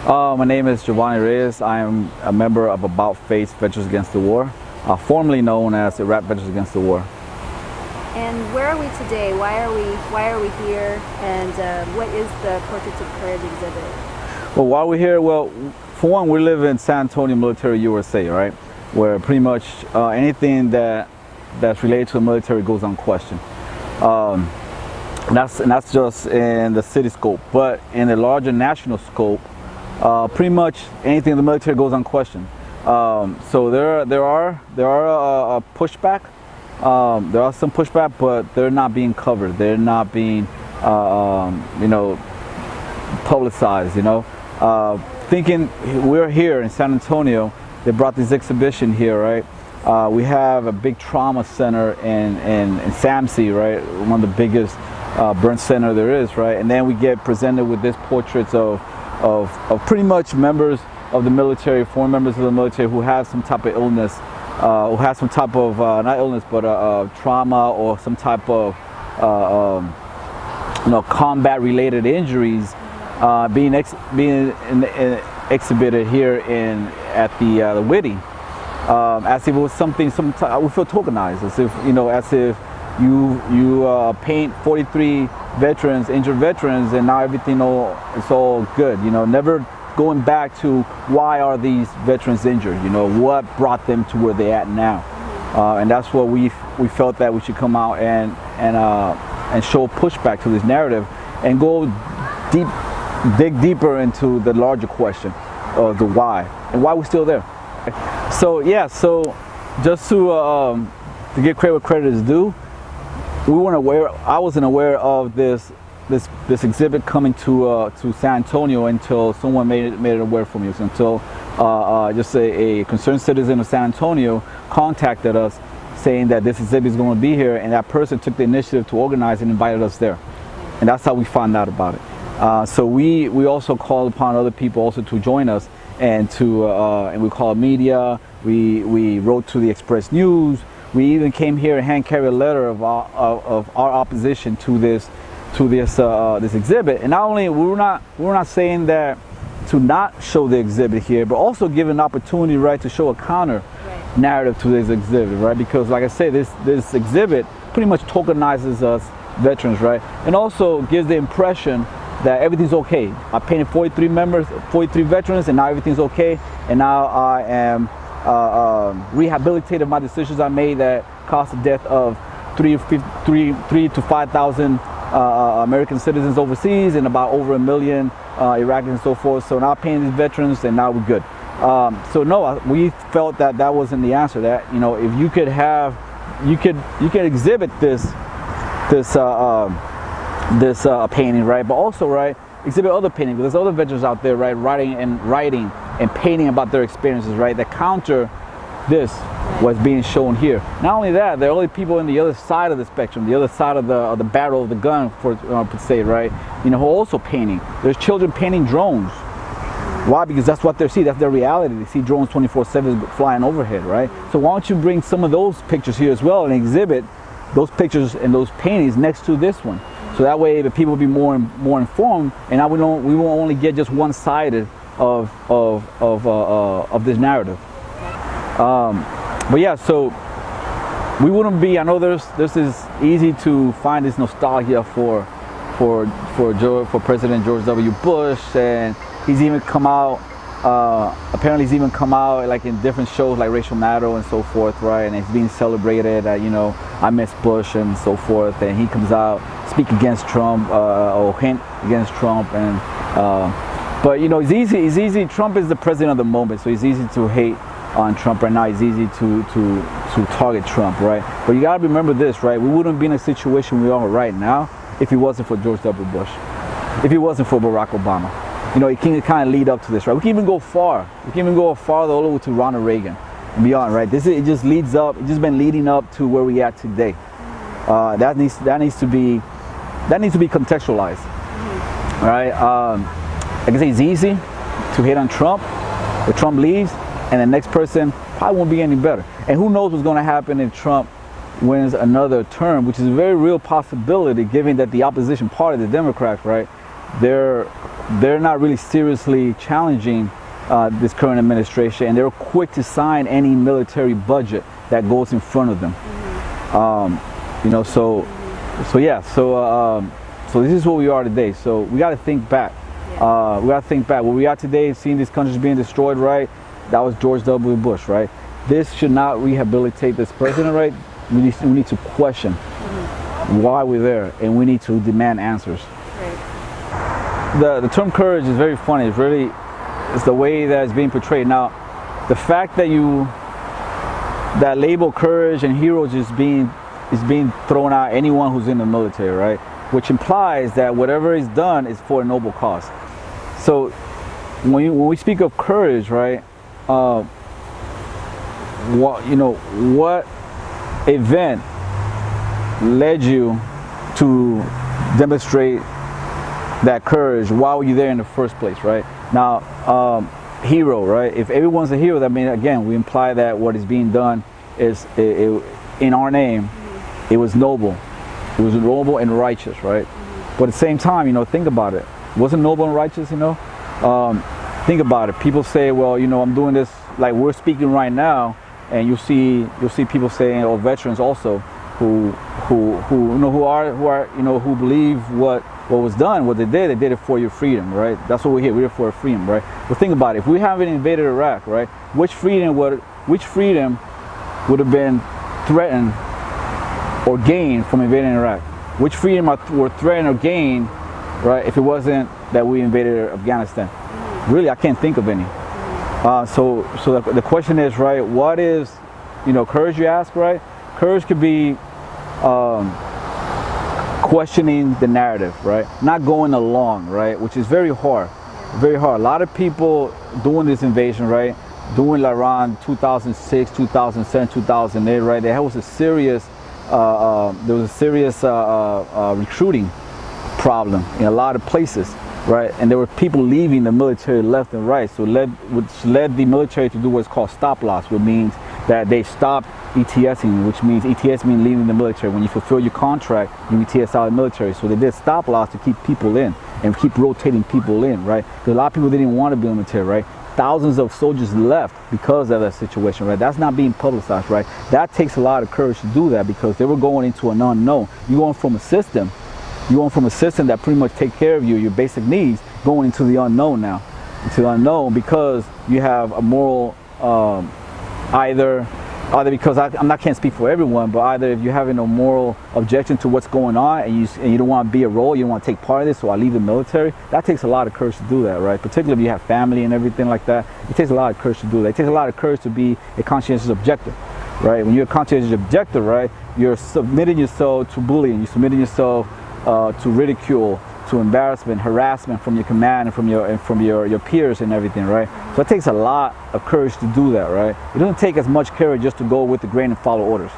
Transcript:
My name is Giovanni Reyes. I am a member of About Face Veterans Against the War, formerly known as the Rap Veterans Against the War. And where are we today? Why are we here? And what is the Portraits of Courage exhibit? Well, why are we here? Well, for one, we live in San Antonio Military USA, right? Where pretty much anything that's related to the military goes unquestioned. That's just in the city scope, but in the larger national scope, pretty much anything in the military goes unquestioned. So there are a pushback. There are some pushback, but they're not being covered. They're not being publicized. Thinking we're here in San Antonio, they brought this exhibition here, right? We have a big trauma center in SAMC, right? One of the biggest burn center there is, right? And then we get presented with these portraits of pretty much members of the military, former members of the military who have some type of illness, who has some type of not illness but trauma or some type of combat related injuries being exhibited here at the Whitty, as if it was something. We feel tokenized, as if you paint 43 veterans, injured veterans, and now everything it's all good. Never going back to why are these veterans injured? What brought them to where they're at now, and that's what we felt that we should come out and show pushback to this narrative and go dig deeper into the larger question of the why and why we're still there. So just to give credit where credit is due, I wasn't aware of this exhibit coming to San Antonio until someone made it aware for me. Until just a concerned citizen of San Antonio contacted us saying that this exhibit is going to be here, and that person took the initiative to organize and invited us there, and that's how we found out about it. So we also called upon other people also to join us, and we called media. We wrote to the Express News. We even came here and hand carried a letter of our opposition to this exhibit. And not only we're not saying that to not show the exhibit here, but also give an opportunity, right, to show a counter narrative to this exhibit, right? Because like I say, this exhibit pretty much tokenizes us veterans, right? And also gives the impression that everything's okay. I painted 43 veterans, and now everything's okay. And now I am rehabilitated my decisions I made that caused the death of 3 to 5,000 American citizens overseas and about over 1 million Iraqis and so forth. So now paying these veterans, and now we're good. So no, we felt that wasn't the answer. That if you could exhibit this painting, right? But also, right, exhibit other paintings. There's other veterans out there, right, writing and painting about their experiences, right, that counter this what's being shown here. Not only that, there are other people on the other side of the spectrum, the other side of the barrel of the gun, per se, right, who are also painting. There's children painting drones. Why? Because that's what they see. That's their reality. They see drones 24/7 flying overhead, right? So why don't you bring some of those pictures here as well and exhibit those pictures and those paintings next to this one? So that way the people will be more informed, and now we won't only get just one sided of this narrative. But yeah, so we wouldn't be. I know this is easy to find this nostalgia for President George W. Bush, and he's even come out. Apparently, he's even come out like in different shows like Rachel Maddow and so forth, right? And it's being celebrated. I miss Bush and so forth, and he comes out speak against Trump or hint against Trump, and but it's easy. Trump is the president of the moment, so it's easy to hate on Trump right now. It's easy to target Trump, right? But you gotta remember this, right? We wouldn't be in a situation we are right now if it wasn't for George W. Bush, if it wasn't for Barack Obama. It can kind of lead up to this, right? We can even go far. We can even go farther all over to Ronald Reagan and beyond, right? It just leads up. It's just been leading up to where we at today. That needs to be contextualized, right? Like I say, it's easy to hate on Trump. If Trump leaves, and the next person probably won't be any better. And who knows what's going to happen if Trump wins another term, which is a very real possibility, given that the opposition party, the Democrats, right, they're they're not really seriously challenging this current administration, and they're quick to sign any military budget that goes in front of them. You know, so yeah, so this is what we are today. So we got to think back. We got to think back. Where we are today, seeing these countries being destroyed, right? That was George W. Bush, right? This should not rehabilitate this president, right? We need to question why we're there, and we need to demand answers. Right. The term courage is very funny. It's the way that it's being portrayed. Now, the fact that that label courage and heroes is being thrown at anyone who's in the military, right? Which implies that whatever is done is for a noble cause. So when we speak of courage, right? What event led you to demonstrate that courage? Why were you there in the first place, right? Now, hero, right? If everyone's a hero, that means, again, we imply that what is being done is, in our name, it was noble. It was noble and righteous, right? But at the same time, you know, think about it. Wasn't noble and righteous, you know? Think about it. People say, well, you know, I'm doing this, like we're speaking right now, and you'll see people saying, or veterans also, who believe what was done, what they did it for your freedom, right? That's what we're here. We're here for freedom, right? But think about it. If we haven't invaded Iraq, right? Which freedom would have been threatened or gained from invading Iraq? Which freedom were threatened or gained, right? If it wasn't that we invaded Afghanistan, really, I can't think of any. So the question is, right? What is, you know, courage? You ask, right? Courage could be questioning the narrative, right? Not going along, right? Which is very hard, very hard. A lot of people doing this invasion, right? Doing like around 2006, 2007, 2008, right? There was a serious recruiting problem in a lot of places, right? And there were people leaving the military left and right, which led the military to do what's called stop loss, which means that they stopped ETSing, which means ETS means leaving the military. When you fulfill your contract, you ETS out of the military. So they did stop loss to keep people in and keep rotating people in, right? Because a lot of people didn't want to be in the military, right? Thousands of soldiers left because of that situation, right? That's not being publicized, right? That takes a lot of courage to do that, because they were going into an unknown. You're going from a system that pretty much take care of you, your basic needs, going into the unknown now. Into the unknown because you have a moral, either because I can't speak for everyone, but either if you're having a moral objection to what's going on and you don't want to be a role, you don't want to take part of this, so I leave the military. That takes a lot of courage to do that, right? Particularly if you have family and everything like that. It takes a lot of courage to do that. It takes a lot of courage to be a conscientious objector, right? When you're a conscientious objector, right, you're submitting yourself to bullying, you're submitting yourself to ridicule, to embarrassment, harassment from your command and from your peers and everything, right? So it takes a lot of courage to do that, right? It doesn't take as much courage just to go with the grain and follow orders.